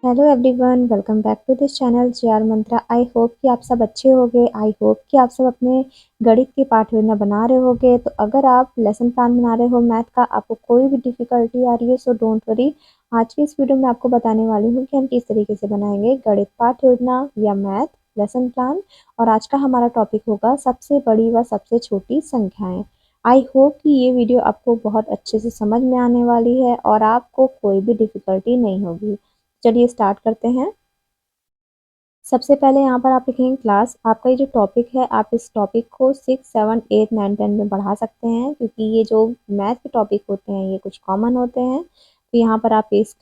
Hello everyone, welcome back to this channel J R Mantra. I hope कि आप सब अच्छे होंगे। आई होप कि आप सब अपने गणित की पाठ योजना बना रहे होंगे। तो अगर आप लेसन प्लान बना रहे हो मैथ का, आपको कोई भी डिफिकल्टी आ रही है, सो डोंट वरी। आज की इस वीडियो में आपको बताने वाली हूँ कि हम किस तरीके से बनाएंगे गणित पाठ योजना या मैथ लेसन प्लान। और आज का हमारा टॉपिक होगा सबसे बड़ी व सबसे छोटी संख्याएं। आई होप कि ये वीडियो आपको बहुत अच्छे से समझ में आने वाली है और आपको कोई भी डिफिकल्टी नहीं होगी। चलिए स्टार्ट करते हैं। सबसे पहले यहाँ पर आप लिखेंगे क्लास। आपका ये जो टॉपिक है, आप इस टॉपिक को 6, 7, 8, 9, 10 में बढ़ा सकते हैं, क्योंकि ये जो मैथ के टॉपिक होते हैं ये कुछ कॉमन होते हैं। तो यहाँ पर आप इस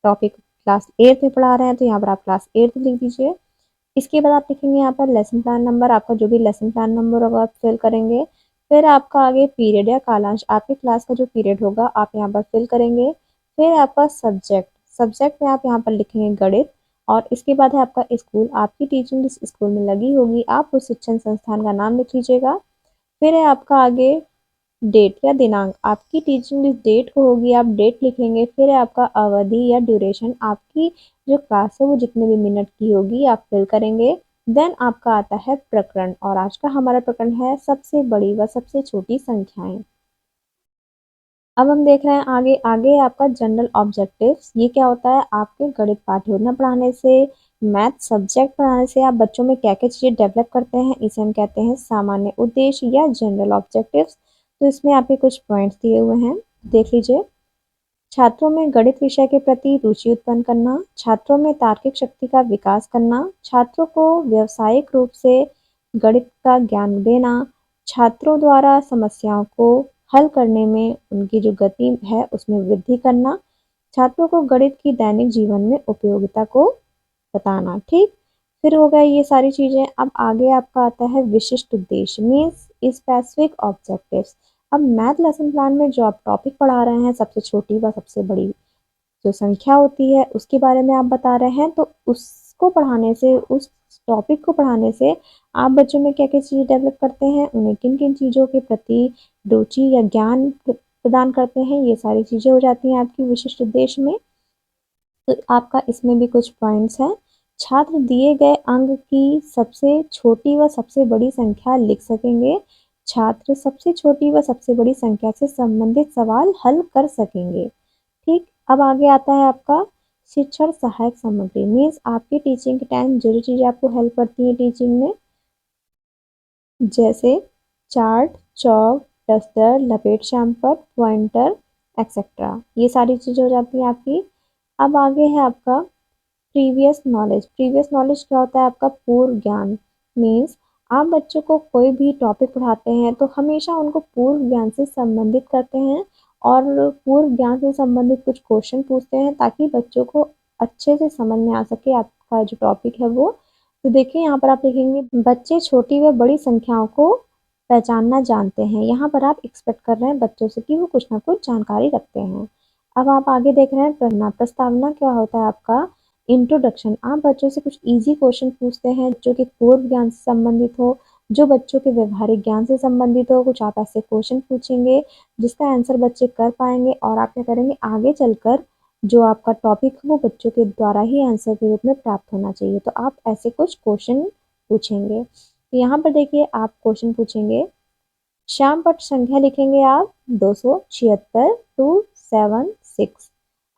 टॉपिक क्लास 8 में पढ़ा रहे हैं, तो यहाँ पर आप क्लास 8 लिख दीजिए। इसके बाद आप लिखेंगे यहाँ पर लेसन प्लान नंबर। आपका जो भी लेसन प्लान नंबर होगा आप फिल करेंगे। फिर आपका आगे पीरियड या कालांश, आपके क्लास का जो पीरियड होगा आप यहाँ पर फिल करेंगे। फिर आपका सब्जेक्ट, सब्जेक्ट में आप यहाँ पर लिखेंगे गणित। और इसके बाद है आपका स्कूल, आपकी टीचिंग जिस स्कूल में लगी होगी आप उस शिक्षण संस्थान का नाम लिख लीजिएगा। फिर है आपका आगे डेट या दिनांक, आपकी टीचिंग जिस डेट को होगी आप डेट लिखेंगे। फिर है आपका अवधि या ड्यूरेशन, आपकी जो क्लास है वो जितने भी मिनट की होगी आप फिल करेंगे। देन आपका आता है प्रकरण, और आज का हमारा प्रकरण है सबसे बड़ी व सबसे छोटी संख्याएं। अब हम देख रहे हैं आगे आगे आपका जनरल ऑब्जेक्टिव्स। ये क्या होता है, आपके गणित पाठ योजना पढ़ाने से, मैथ सब्जेक्ट पढ़ाने से आप बच्चों में क्या क्या चीज़ें डेवलप करते हैं, इसे हम कहते हैं सामान्य उद्देश्य या जनरल ऑब्जेक्टिव्स। तो इसमें आपके कुछ पॉइंट्स दिए हुए हैं, देख लीजिए। छात्रों में गणित विषय के प्रति रुचि उत्पन्न करना, छात्रों में तार्किक शक्ति का विकास करना, छात्रों को व्यावसायिक रूप से गणित का ज्ञान देना, छात्रों द्वारा समस्याओं को हल करने में उनकी जो गति है उसमें वृद्धि करना, छात्रों को गणित की दैनिक जीवन में उपयोगिता को बताना। ठीक, फिर हो गया ये सारी चीजें। अब आगे आपका आता है विशिष्ट उद्देश्य, मीन्स स्पेसिफिक ऑब्जेक्टिव्स। अब मैथ लेसन प्लान में जो आप टॉपिक पढ़ा रहे हैं, सबसे छोटी व सबसे बड़ी जो संख्या होती है उसके बारे में आप बता रहे हैं, तो उसको पढ़ाने से, उस टॉपिक को पढ़ाने से आप बच्चों में क्या क्या चीज़ें डेवलप करते हैं, उन्हें किन किन चीज़ों के प्रति रुचि या ज्ञान प्रदान करते हैं, ये सारी चीज़ें हो जाती हैं आपकी विशिष्ट उद्देश्य में। तो आपका इसमें भी कुछ पॉइंट्स हैं। छात्र दिए गए अंक की सबसे छोटी व सबसे बड़ी संख्या लिख सकेंगे, छात्र सबसे छोटी व सबसे बड़ी संख्या से संबंधित सवाल हल कर सकेंगे। ठीक, अब आगे आता है आपका शिक्षण सहायक सामग्री, मीन्स आपकी टीचिंग के टाइम जो जो चीज़ें आपको हेल्प करती है टीचिंग में, जैसे चार्ट, चौक, डस्टर, लपेट शैम्पर, पॉइंटर, एक्सेट्रा, ये सारी चीज़ें हो जाती हैं आपकी। अब आगे है आपका प्रीवियस नॉलेज। प्रीवियस नॉलेज क्या होता है, आपका पूर्व ज्ञान। मीन्स आप बच्चों को कोई भी टॉपिक पढ़ाते हैं तो हमेशा उनको पूर्व ज्ञान से संबंधित करते हैं और पूर्व ज्ञान से संबंधित कुछ क्वेश्चन पूछते हैं, ताकि बच्चों को अच्छे से समझ में आ सके आपका जो टॉपिक है वो। तो देखिए यहाँ पर आप लिखेंगे बच्चे छोटी व बड़ी संख्याओं को पहचानना जानते हैं। यहाँ पर आप एक्सपेक्ट कर रहे हैं बच्चों से कि वो कुछ ना कुछ जानकारी रखते हैं। अब आप आगे देख रहे हैं प्रश्न। प्रस्तावना क्या होता है, आपका इंट्रोडक्शन। आप बच्चों से कुछ इजी क्वेश्चन पूछते हैं जो कि पूर्व ज्ञान से संबंधित हो, जो बच्चों के व्यवहारिक ज्ञान से संबंधित हो। कुछ आप ऐसे क्वेश्चन पूछेंगे जिसका आंसर बच्चे कर पाएंगे, और आप क्या करेंगे आगे चलकर जो आपका टॉपिक है वो बच्चों के द्वारा ही आंसर के रूप में प्राप्त होना चाहिए। तो आप ऐसे कुछ क्वेश्चन पूछेंगे। तो यहाँ पर देखिए आप क्वेश्चन पूछेंगे, श्याम पट संख्या लिखेंगे आप 276 276।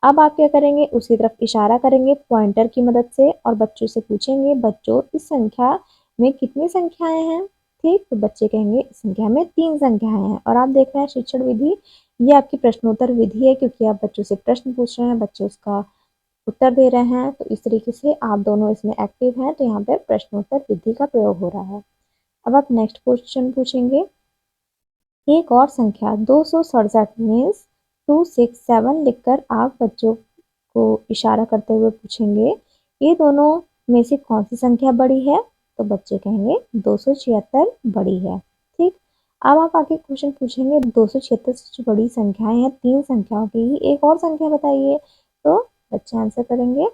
अब आप क्या करेंगे, उसकी तरफ इशारा करेंगे पॉइंटर की मदद से और बच्चों से पूछेंगे बच्चों इस संख्या में कितनी संख्याएं हैं। ठीक, तो बच्चे कहेंगे इस संख्या में 3 संख्याएं हैं। और आप देख रहे हैं शिक्षण विधि, ये आपकी प्रश्नोत्तर विधि है, क्योंकि आप बच्चों से प्रश्न पूछ रहे हैं, बच्चे उसका उत्तर दे रहे हैं। तो इस तरीके से आप दोनों इसमें एक्टिव हैं, तो यहाँ पे प्रश्नोत्तर विधि का प्रयोग हो रहा है। अब आप नेक्स्ट क्वेश्चन पूछेंगे, एक और संख्या 267 मीन्स 267 लिखकर आप बच्चों को इशारा करते हुए पूछेंगे ये दोनों में से कौन सी संख्या बड़ी है। तो बच्चे कहेंगे 276 बड़ी है। ठीक, अब आप आगे क्वेश्चन पूछेंगे 276 से जो बड़ी संख्याएं हैं 3 संख्याओं की ही एक और संख्या बताइए। तो बच्चे आंसर करेंगे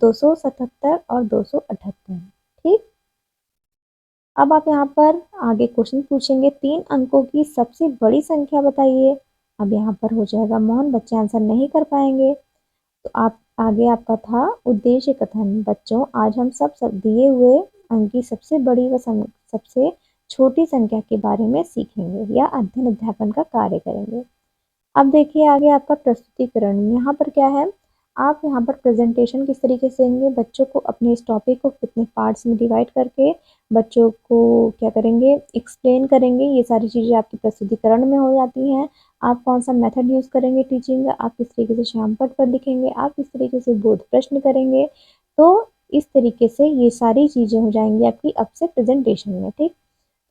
277 और 278। ठीक, अब आप यहाँ पर आगे क्वेश्चन पूछेंगे 3 अंकों की सबसे बड़ी संख्या बताइए। अब यहाँ पर हो जाएगा मौन, बच्चे आंसर नहीं कर पाएंगे। तो आप आगे आपका था उद्देश्य कथन। बच्चों, आज हम सब दिए हुए अंक की सबसे बड़ी व सबसे छोटी संख्या के बारे में सीखेंगे या अध्ययन अध्यापन का कार्य करेंगे। अब देखिए आगे आपका प्रस्तुतिकरण। यहाँ पर क्या है, आप यहाँ पर प्रेजेंटेशन किस तरीके से देंगे, बच्चों को अपने इस टॉपिक को कितने पार्ट्स में डिवाइड करके बच्चों को क्या करेंगे, एक्सप्लेन करेंगे। ये सारी चीज़ें आपकी प्रस्तुतिकरण में हो जाती हैं। आप कौन सा मेथड यूज़ करेंगे टीचिंग का, आप किस तरीके से श्यामपट्ट पर लिखेंगे, आप किस तरीके से बोध प्रश्न करेंगे। तो इस तरीके से ये सारी चीज़ें हो जाएंगी आपकी अब से प्रेजेंटेशन में। ठीक,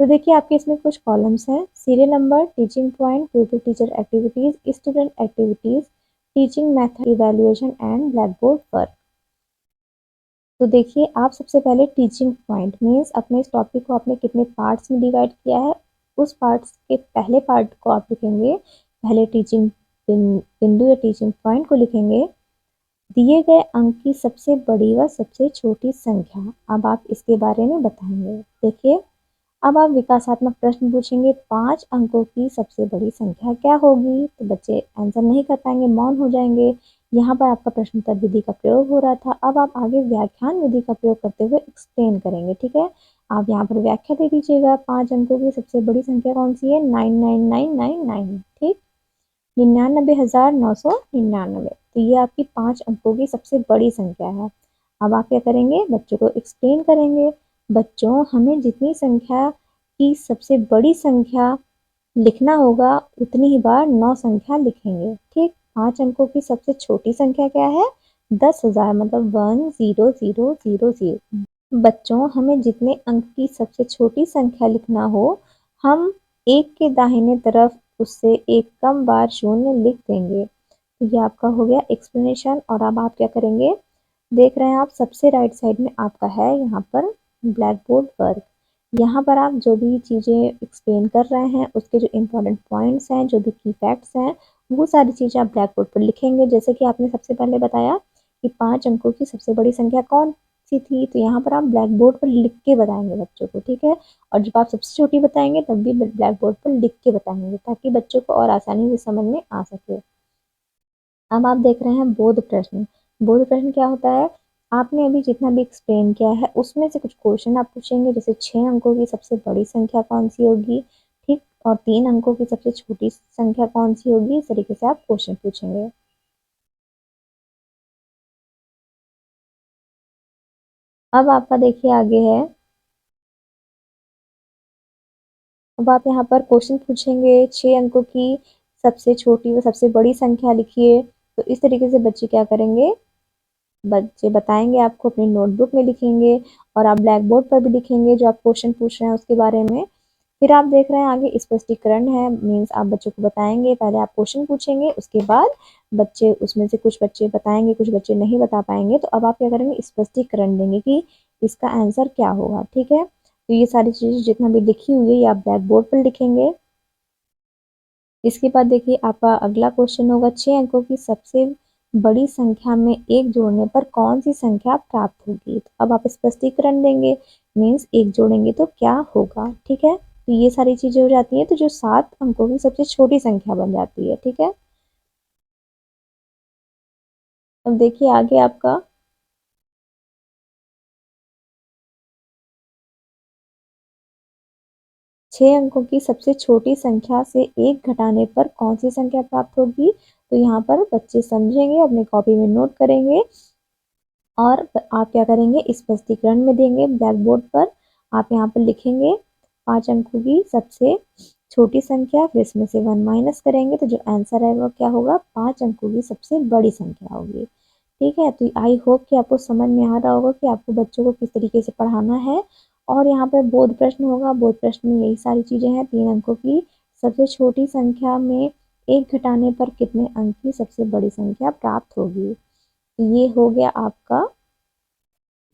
तो देखिए आपके इसमें कुछ कॉलम्स हैं। Serial number, teaching point, प्यूपिल teacher activities, student activities, teaching method, evaluation and black board work. तो देखिए आप सबसे पहले टीचिंग पॉइंट मीन्स अपने इस टॉपिक को आपने कितने पार्ट्स में डिवाइड किया है, उस पार्ट्स के पहले पार्ट को आप लिखेंगे। पहले टीचिंग बिंदु या टीचिंग पॉइंट को लिखेंगे। दिए गए अंक की सबसे बड़ी व सबसे छोटी संख्या, अब आप इसके बारे में बताएंगे। देखिए अब आप विकासात्मक प्रश्न पूछेंगे, 5 अंकों की सबसे बड़ी संख्या क्या होगी, तो बच्चे आंसर नहीं कर पाएंगे, मौन हो जाएंगे। यहाँ पर आपका प्रश्न उत्तर विधि का प्रयोग हो रहा था। अब आप आगे व्याख्यान विधि का प्रयोग करते हुए एक्सप्लेन करेंगे। ठीक है, आप यहाँ पर व्याख्या दे दीजिएगा। 5 अंकों की सबसे बड़ी संख्या कौन सी है, 99999। ठीक, 99,999। तो ये आपकी 5 अंकों की सबसे बड़ी संख्या है। अब आप क्या करेंगे, बच्चों को एक्सप्लेन करेंगे। बच्चों, हमें जितनी संख्या की सबसे बड़ी संख्या लिखना होगा उतनी ही बार 9 संख्या लिखेंगे। ठीक, 5 अंकों की सबसे छोटी संख्या क्या है, 10,000, मतलब 10000। बच्चों, हमें जितने अंक की सबसे छोटी संख्या लिखना हो, हम एक के दाहिने तरफ उससे एक कम बार शून्य लिख देंगे। तो ये आपका हो गया एक्सप्लेनेशन। और अब आप क्या करेंगे, देख रहे हैं आप सबसे राइट साइड में आपका है यहाँ पर ब्लैक बोर्ड वर्क। यहाँ पर आप जो भी चीज़ें एक्सप्लेन कर रहे हैं उसके जो इम्पोर्टेंट पॉइंट्स हैं, जो भी की फैक्ट्स हैं, वो सारी चीज़ें आप ब्लैक बोर्ड पर लिखेंगे। जैसे कि आपने सबसे पहले बताया कि 5 अंकों की सबसे बड़ी संख्या कौन सी थी, तो यहाँ पर आप ब्लैक बोर्ड पर लिख के बताएंगे बच्चों को। ठीक है, और जब आप सबसे छोटी बताएंगे तब भी ब्लैक बोर्ड पर लिख के बताएंगे ताकि बच्चों को और आसानी से समझ में आ सके। अब आप देख रहे हैं बोध प्रश्न। बोध प्रश्न क्या होता है, आपने अभी जितना भी एक्सप्लेन किया है उसमें से कुछ क्वेश्चन आप पूछेंगे। जैसे 6 अंकों की सबसे बड़ी संख्या कौन सी होगी, ठीक, और 3 अंकों की सबसे छोटी संख्या कौन सी होगी, इस तरीके से आप क्वेश्चन पूछेंगे। अब आपका देखिए आगे है, अब आप यहाँ पर क्वेश्चन पूछेंगे, 6 अंकों की सबसे छोटी व सबसे बड़ी संख्या लिखिए। तो इस तरीके से बच्चे क्या करेंगे, बच्चे बताएंगे आपको, अपनी नोटबुक में लिखेंगे और आप ब्लैक बोर्ड पर भी लिखेंगे जो आप क्वेश्चन पूछ रहे हैं उसके बारे में। फिर आप देख रहे हैं आगे स्पष्टीकरण है, मीन्स आप बच्चों को बताएंगे। पहले आप क्वेश्चन पूछेंगे, उसके बाद बच्चे उसमें से कुछ बच्चे बताएंगे, कुछ बच्चे नहीं बता पाएंगे। तो अब आप क्या करेंगे, स्पष्टीकरण देंगे कि इसका आंसर क्या होगा। ठीक है, तो ये सारी चीज़ें जितना भी लिखी हुई है ये आप ब्लैक बोर्ड पर लिखेंगे। इसके बाद देखिए आपका अगला क्वेश्चन होगा, 6 अंकों की सबसे बड़ी संख्या में एक जोड़ने पर कौन सी संख्या प्राप्त होगी। तो अब आप स्पष्टीकरण देंगे, मीन्स एक जोड़ेंगे तो क्या होगा। ठीक है, तो ये सारी चीजें हो जाती हैं, तो जो 7 अंकों की सबसे छोटी संख्या बन जाती है। ठीक है, अब देखिए आगे आपका 6 अंकों की सबसे छोटी संख्या से एक घटाने पर कौन सी संख्या प्राप्त होगी। तो यहाँ पर बच्चे समझेंगे, अपने कॉपी में नोट करेंगे और आप क्या करेंगे, स्पष्टीकरण में देंगे ब्लैक बोर्ड पर। आप यहाँ पर लिखेंगे 5 अंकों की सबसे छोटी संख्या, फिर इसमें से 1 माइनस करेंगे तो जो आंसर है वो क्या होगा, 5 अंकों की सबसे बड़ी संख्या होगी। ठीक है, तो आई होप कि आपको समझ में आ रहा होगा कि आपको बच्चों को किस तरीके से पढ़ाना है। और यहाँ पर बोध प्रश्न होगा, बोध प्रश्न में यही सारी चीजें हैं। 3 अंकों की सबसे छोटी संख्या में एक घटाने पर कितने अंक की सबसे बड़ी संख्या प्राप्त होगी। ये हो गया आपका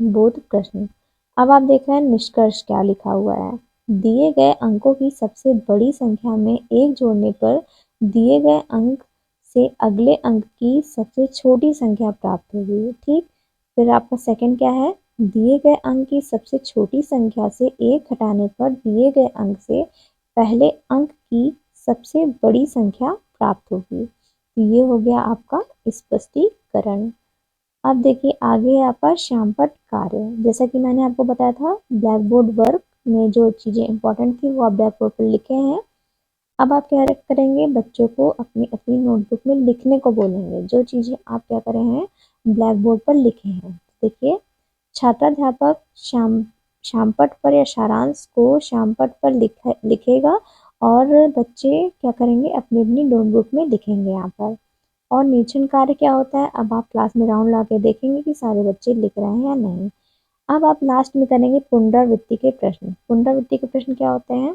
बोध प्रश्न। अब आप देख रहे हैं निष्कर्ष क्या लिखा हुआ है, दिए गए अंकों की सबसे बड़ी संख्या में एक जोड़ने पर दिए गए अंक से अगले अंक की सबसे छोटी संख्या प्राप्त होगी। ठीक, फिर आपका सेकंड क्या है, दिए गए अंक की सबसे छोटी संख्या से एक घटाने पर दिए गए अंक से पहले अंक की सबसे बड़ी संख्या प्राप्त होगी। तो ये हो गया आपका स्पष्टीकरण। अब देखिए आगे है आपका शामपट कार्य। जैसा कि मैंने आपको बताया था, ब्लैक बोर्ड वर्क में जो चीज़ें इंपॉर्टेंट थी वो आप ब्लैक बोर्ड पर लिखे हैं। अब आप क्या करेंगे, बच्चों को अपनी अपनी नोटबुक में लिखने को बोलेंगे, जो चीज़ें आप क्या करे हैं ब्लैक बोर्ड पर लिखे हैं। देखिए, छात्राध्यापक शामपट पर या सारांश को शामपट पर लिखेगा और बच्चे क्या करेंगे, अपनी अपनी नोटबुक में लिखेंगे यहाँ पर। और निरीक्षण कार्य क्या होता है, अब आप क्लास में राउंड ला के देखेंगे कि सारे बच्चे लिख रहे हैं या नहीं। अब आप लास्ट में करेंगे पुनरावृत्ति के प्रश्न। पुनरावृत्ति के प्रश्न क्या होते हैं,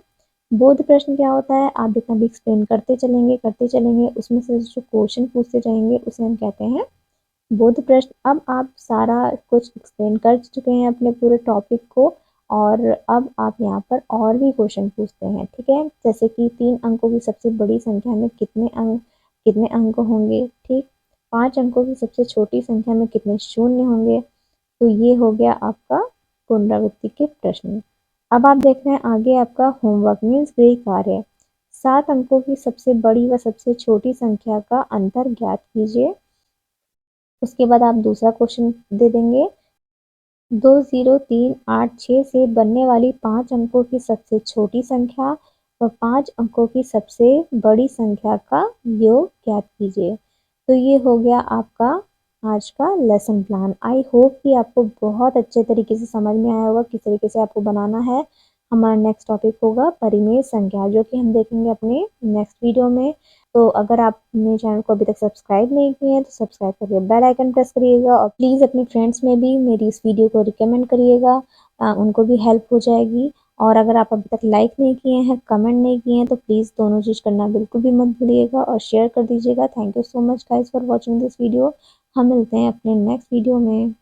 बोध प्रश्न क्या होता है, आप जितना भी एक्सप्लेन करते चलेंगे, उसमें से जो क्वेश्चन पूछते जाएंगे उसे हम कहते हैं बोध प्रश्न। अब आप सारा कुछ एक्सप्लेन कर चुके हैं अपने पूरे टॉपिक को, और अब आप यहाँ पर और भी क्वेश्चन पूछते हैं, ठीक है। जैसे कि 3 अंकों की सबसे बड़ी संख्या में कितने अंक होंगे, ठीक। 5 अंकों की सबसे छोटी संख्या में कितने शून्य होंगे। तो ये हो गया आपका पुनरावृत्ति के प्रश्न। अब आप देख रहे हैं आगे आपका होमवर्क मीन्स गृह कार्य। 7 अंकों की सबसे बड़ी व सबसे छोटी संख्या का अंतर ज्ञात कीजिए। उसके बाद आप दूसरा क्वेश्चन दे देंगे, 20386 से बनने वाली 5 अंकों की सबसे छोटी संख्या व 5 अंकों की सबसे बड़ी संख्या का योग ज्ञात कीजिए। तो ये हो गया आपका आज का लेसन प्लान। आई होप कि आपको बहुत अच्छे तरीके से समझ में आया होगा किस तरीके से आपको बनाना है। हमारा नेक्स्ट टॉपिक होगा परिमेय संख्या, जो कि हम देखेंगे अपने नेक्स्ट वीडियो में। तो अगर आप मेरे चैनल को अभी तक सब्सक्राइब नहीं किए हैं तो सब्सक्राइब करिए, बेल आइकन प्रेस करिएगा, और प्लीज़ अपने फ्रेंड्स में भी मेरी इस वीडियो को रिकमेंड करिएगा, उनको भी हेल्प हो जाएगी। और अगर आप अभी तक लाइक नहीं किए हैं, कमेंट नहीं किए हैं, तो प्लीज़ दोनों चीज़ करना बिल्कुल भी मत भूलिएगा और शेयर कर दीजिएगा। Thank you so much guys for watching this video. हम मिलते हैं अपने नेक्स्ट वीडियो में।